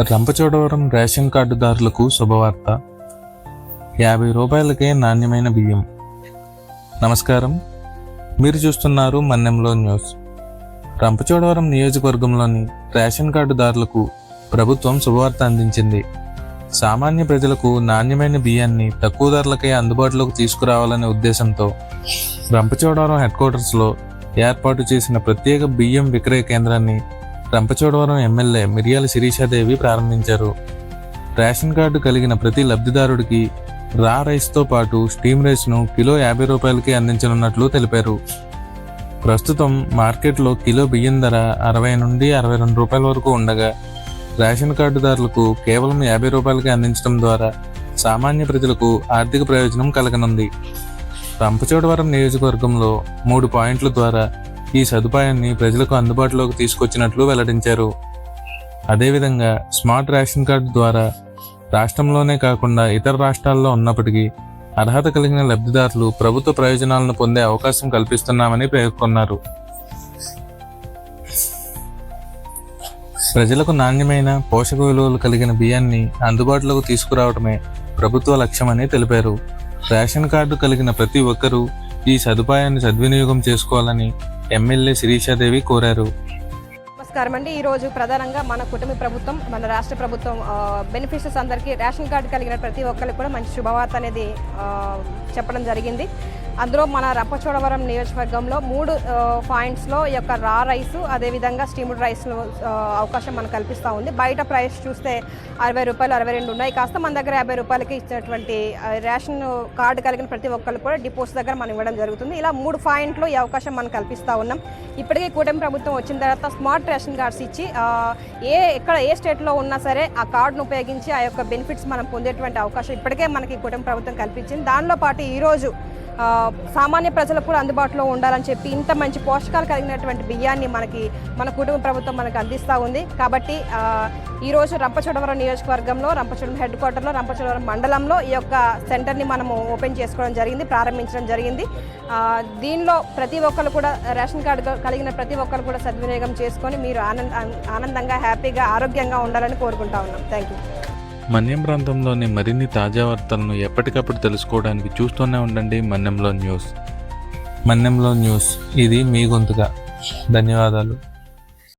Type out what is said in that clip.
Rampachodavaram ration కార్డుదారులకు శుభవార్త. 50 రూపాయలకే నాణ్యమైన బియ్యం. నమస్కారం, మీరు చూస్తున్నారు మన్నెంలో న్యూస్. రంపచోడవరం నియోజకవర్గంలోని రేషన్ కార్డుదారులకు ప్రభుత్వం శుభవార్త అందించింది. సామాన్య ప్రజలకు నాణ్యమైన బియ్యాన్ని తక్కువ ధరలకే అందుబాటులోకి తీసుకురావాలనే ఉద్దేశంతో రంపచోడవరం హెడ్ క్వార్టర్స్లో ఏర్పాటు చేసిన ప్రత్యేక బియ్యం విక్రయ కేంద్రాన్ని రంపచోడవరం ఎమ్మెల్యే మిర్యాల శిరీషాదేవి ప్రారంభించారు. రేషన్ కార్డు కలిగిన ప్రతి లబ్ధిదారుడికి రా రైస్తో పాటు స్టీమ్ రైస్ను కిలో 50 రూపాయలకి అందించనున్నట్లు తెలిపారు. ప్రస్తుతం మార్కెట్లో కిలో బియ్యం ధర 60 నుండి 62 రూపాయల వరకు ఉండగా రేషన్ కార్డుదారులకు కేవలం 50 రూపాయలకి అందించడం ద్వారా సామాన్య ప్రజలకు ఆర్థిక ప్రయోజనం కలగనుంది. రంపచోడవరం నియోజకవర్గంలో 3 పాయింట్ల ద్వారా ఈ సదుపాయాన్ని ప్రజలకు అందుబాటులోకి తీసుకొచ్చినట్లు వెల్లడించారు. అదేవిధంగా స్మార్ట్ రేషన్ కార్డు ద్వారా రాష్ట్రంలోనే కాకుండా ఇతర రాష్ట్రాల్లో ఉన్నప్పటికీ అర్హత కలిగిన లబ్ధిదారులు ప్రభుత్వ ప్రయోజనాలను పొందే అవకాశం కల్పిస్తున్నామని పేర్కొన్నారు. ప్రజలకు నాణ్యమైన పోషక విలువలు కలిగిన బియ్యాన్ని అందుబాటులోకి తీసుకురావడమే ప్రభుత్వ లక్ష్యమని తెలిపారు. రేషన్ కార్డు కలిగిన ప్రతి ఒక్కరూ ఈ సదుపాయాన్ని సద్వినియోగం చేసుకోవాలని ఎమ్మెల్యే శిరీషాదేవి కోరారు. నమస్కారం అండి. ఈరోజు ప్రధానంగా మన కుటుంబ ప్రభుత్వం, మన రాష్ట్ర ప్రభుత్వం బెనిఫిషరీస్ అందరికీ రేషన్ కార్డు కలిగిన ప్రతి ఒక్కరికి కూడా మంచి శుభవార్త అనేది చెప్పడం జరిగింది. అందులో మన రంపచోడవరం నియోజకవర్గంలో 3 పాయింట్స్లో ఈ యొక్క రా రైసు, అదేవిధంగా స్టీమ్డ్ రైస్లో అవకాశం మనకు కల్పిస్తూ ఉంది. బయట ప్రైస్ చూస్తే 60 రూపాయలు 62 ఉన్నాయి. కాస్త మన దగ్గర 50 రూపాయలకి ఇచ్చినటువంటి రేషన్ కార్డు కలిగిన ప్రతి ఒక్కరు కూడా డిపోస్ దగ్గర మనం ఇవ్వడం జరుగుతుంది. ఇలా 3 పాయింట్లు ఈ అవకాశం మనం కల్పిస్తూ ఉన్నాం. ఇప్పటికీ కూటమి ప్రభుత్వం వచ్చిన తర్వాత స్మార్ట్ రేషన్ కార్డ్స్ ఇచ్చి ఏ స్టేట్లో ఉన్నా సరే ఆ కార్డును ఉపయోగించి ఆ యొక్క బెనిఫిట్స్ మనం పొందేటువంటి అవకాశం ఇప్పటికే మనకి కూటమి ప్రభుత్వం కల్పించింది. దానిలో పాటు ఈరోజు సామాన్య ప్రజలకు కూడా అందుబాటులో ఉండాలని చెప్పి ఇంత మంచి పోషకాలు కలిగినటువంటి బియ్యాన్ని మన కుటుంబ ప్రభుత్వం మనకు అందిస్తూ ఉంది. కాబట్టి ఈరోజు రంపచోడవరం నియోజకవర్గంలో రంపచోడవరం హెడ్ క్వార్టర్లో రంపచోడవరం మండలంలో ఈ యొక్క సెంటర్ని మనము ఓపెన్ చేసుకోవడం జరిగింది, ప్రారంభించడం జరిగింది. దీనిలో ప్రతి ఒక్కరు కూడా రేషన్ కార్డు కలిగిన ప్రతి ఒక్కరు కూడా సద్వినియోగం చేసుకొని మీరు ఆనందంగా హ్యాపీగా ఆరోగ్యంగా ఉండాలని కోరుకుంటా ఉన్నాం. Thank you. మన్యం ప్రాంతంలోని మరిన్ని తాజా వార్తలను ఎప్పటికప్పుడు తెలుసుకోవడానికి చూస్తూనే ఉండండి మన్యంలో న్యూస్. మన్యంలో న్యూస్, ఇది మీ గొంతుగా. ధన్యవాదాలు.